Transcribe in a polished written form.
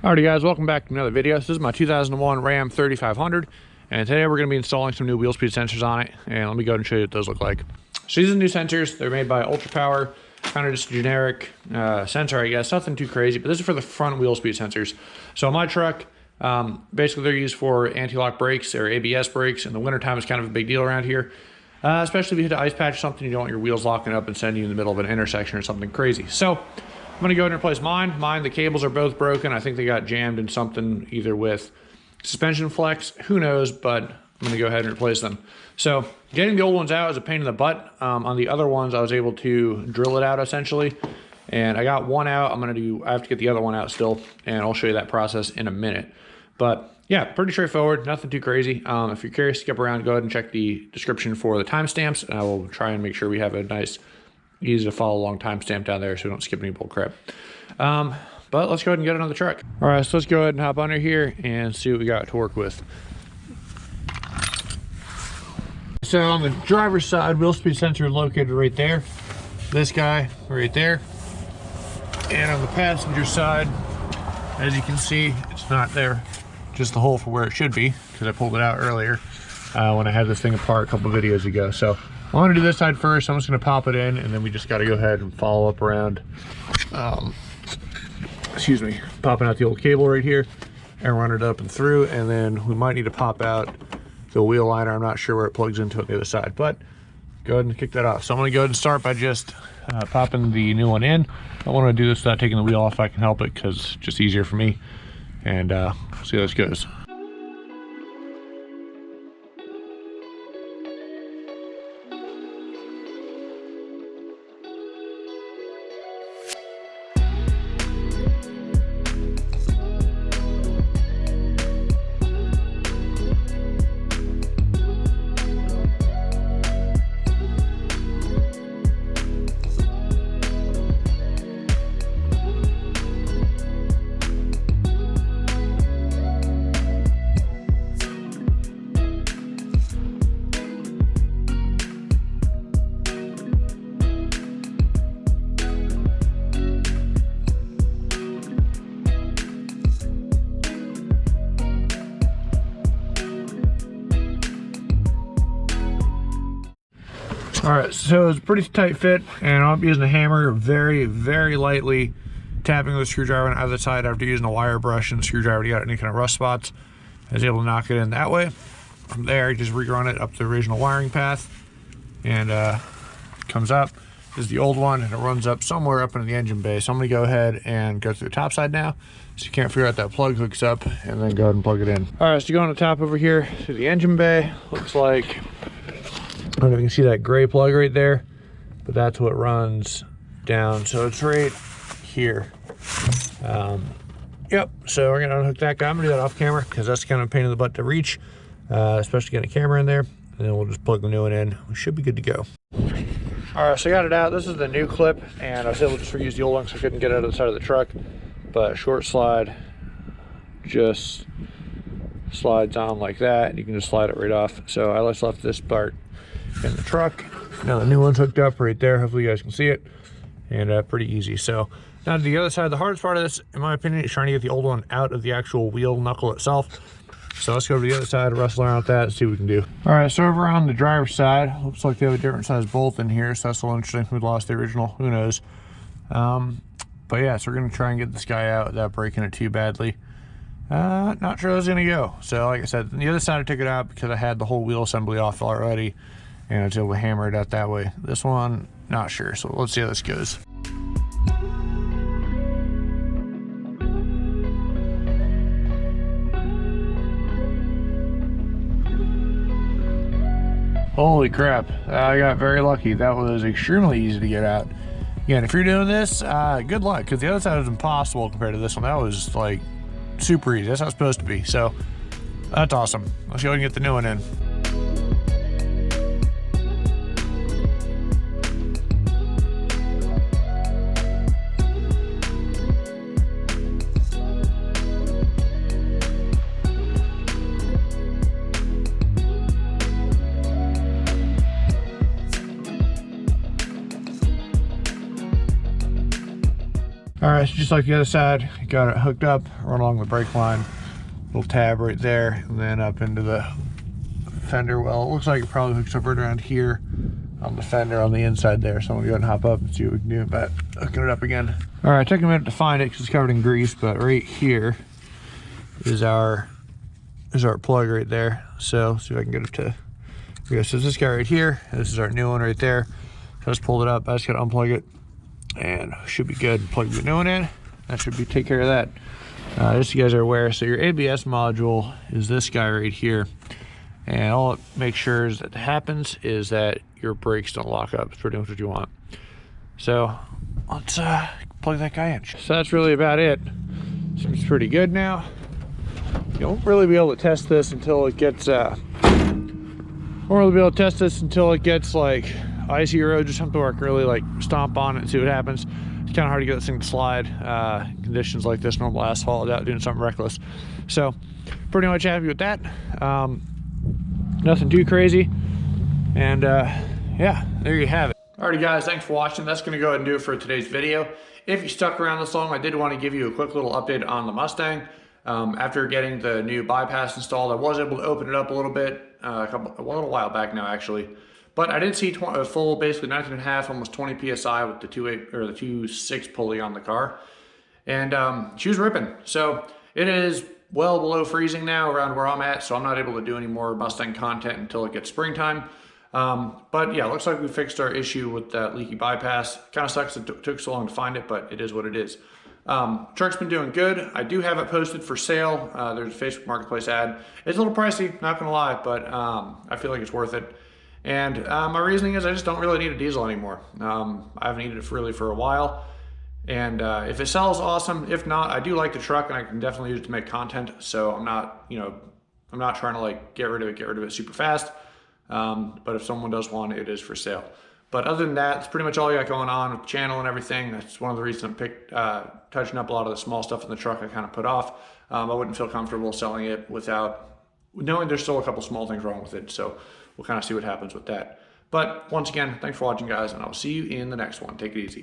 Alrighty guys, welcome back to another video. This is my 2001 Ram 3500, and today we're going to be installing some new wheel speed sensors on it, and let me go ahead and show you what those look like. So these are the new sensors. They're made by Ultra Power, kind of just a generic sensor, I guess, nothing too crazy, but this is for the front wheel speed sensors. So on my truck, basically they're used for anti-lock brakes or ABS brakes. In the wintertime, it's kind of a big deal around here, especially if you hit an ice patch or something, you don't want your wheels locking up and sending you in the middle of an intersection or something crazy. So I'm gonna go ahead and replace mine. The cables are both broken. I think they got jammed in something either with suspension flex, who knows, but I'm gonna go ahead and replace them. So getting the old ones out is a pain in the butt. On the other ones, I was able to drill it out essentially, and I got one out. I have to get the other one out still, and I'll show you that process in a minute. But yeah, pretty straightforward, nothing too crazy. If you're curious, skip around, go ahead and check the description for the timestamps, and I will try and make sure we have a nice, easy to follow along timestamp down there so we don't skip any bull crap. But let's go ahead and get it on the truck. All right, so let's go ahead and hop under here and see what we got to work with. So on the driver's side, wheel speed sensor is located right there. This guy right there. And on the passenger side, as you can see, it's not there. Just the hole for where it should be, because I pulled it out earlier when I had this thing apart a couple videos ago. So I want to do this side first. I'm just going to pop it in, and then we just got to go ahead and follow up around, popping out the old cable right here and run it up and through, and then we might need to pop out the wheel liner. I'm not sure where it plugs into on the other side, but go ahead and kick that off. So I'm going to go ahead and start by just popping the new one in. I want to do this without taking the wheel off if I can help it, because it's just easier for me, and see how this goes. All right, so it's a pretty tight fit, and I'm using a hammer, very, very lightly tapping with a screwdriver on either side after using a wire brush and a screwdriver to get any kind of rust spots. I was able to knock it in that way. From there, I just rerun it up the original wiring path, and comes up. This is the old one, and it runs up somewhere up into the engine bay. So I'm gonna go ahead and go through the top side now, so you can't figure out that plug hooks up, and then go ahead and plug it in. All right, so you go on the top over here to the engine bay. Looks like, I don't know if you can see that gray plug right there, but that's what runs down. So it's right here. Yep, so we're gonna unhook that guy. I'm gonna do that off camera because that's kind of a pain in the butt to reach, especially getting a camera in there. And then we'll just plug the new one in. We should be good to go. All right, so I got it out. This is the new clip, and I was able to just reuse the old one because I couldn't get it out of the side of the truck. But short slide just slides on like that, and you can just slide it right off. So I just left this part in the truck. Now the new one's hooked up right there. Hopefully you guys can see it, and pretty easy. So now to the other side, the hardest part of this, in my opinion, is trying to get the old one out of the actual wheel knuckle itself. So let's go to the other side, wrestle around with that, and see what we can do. All right, so over on the driver's side, looks like they have a different size bolt in here, so that's a little interesting. We lost the original, who knows. But yeah, so we're gonna try and get this guy out without breaking it too badly. Not sure how it's gonna go. So like I said, the other side I took it out because I had the whole wheel assembly off already, and I was able to hammer it out that way. This one, not sure, so let's see how this goes. Holy crap, I got very lucky. That was extremely easy to get out. Again, if you're doing this, good luck, because the other side was impossible compared to this one. That was like super easy. That's how it's supposed to be. So that's awesome. Let's go ahead and get the new one in. All right, so just like the other side, got it hooked up, run along the brake line, little tab right there, and then up into the fender well. It looks like it probably hooks up right around here on the fender on the inside there. So I'm gonna go ahead and hop up and see what we can do about hooking it up again. All right, took a minute to find it because it's covered in grease, but right here is our plug right there. So see if I can get it to, so this guy right here, this is our new one right there. So I just pulled it up, I just gotta unplug it and should be good. Plug the new one in, that should be take care of that. Just so you guys are aware, so your ABS module is this guy right here. And all it makes sure is that happens is that your brakes don't lock up. It's pretty much what you want. So let's plug that guy in. So that's really about it. Seems pretty good now. You won't really be able to test this until it gets like icy roads or something where I can really like stomp on it and see what happens. It's kind of hard to get this thing to slide. Conditions like this, normal asphalt, without doing something reckless. So pretty much happy with that. Nothing too crazy. And yeah, there you have it. Alrighty guys, thanks for watching. That's gonna go ahead and do it for today's video. If you stuck around this long, I did want to give you a quick little update on the Mustang. After getting the new bypass installed, I was able to open it up a little bit, a little while back now actually. But I did see a full, basically 19.5, almost 20 PSI with the 2.8 or the 2.6 pulley on the car. And she was ripping. So it is well below freezing now around where I'm at, so I'm not able to do any more Mustang content until it gets springtime. But yeah, looks like we fixed our issue with that leaky bypass. Kind of sucks it took so long to find it, but it is what it is. Truck's been doing good. I do have it posted for sale. There's a Facebook Marketplace ad. It's a little pricey, not gonna lie, but I feel like it's worth it. And my reasoning is I just don't really need a diesel anymore. I haven't needed it really for a while. And if it sells, awesome. If not, I do like the truck and I can definitely use it to make content. So I'm not, I'm not trying to like get rid of it super fast. But if someone does want it, it is for sale. But other than that, it's pretty much all I got going on with the channel and everything. That's one of the reasons I'm touching up a lot of the small stuff in the truck I kind of put off. I wouldn't feel comfortable selling it without knowing there's still a couple small things wrong with it. So we'll kind of see what happens with that. But once again, thanks for watching guys, and I'll see you in the next one. Take it easy.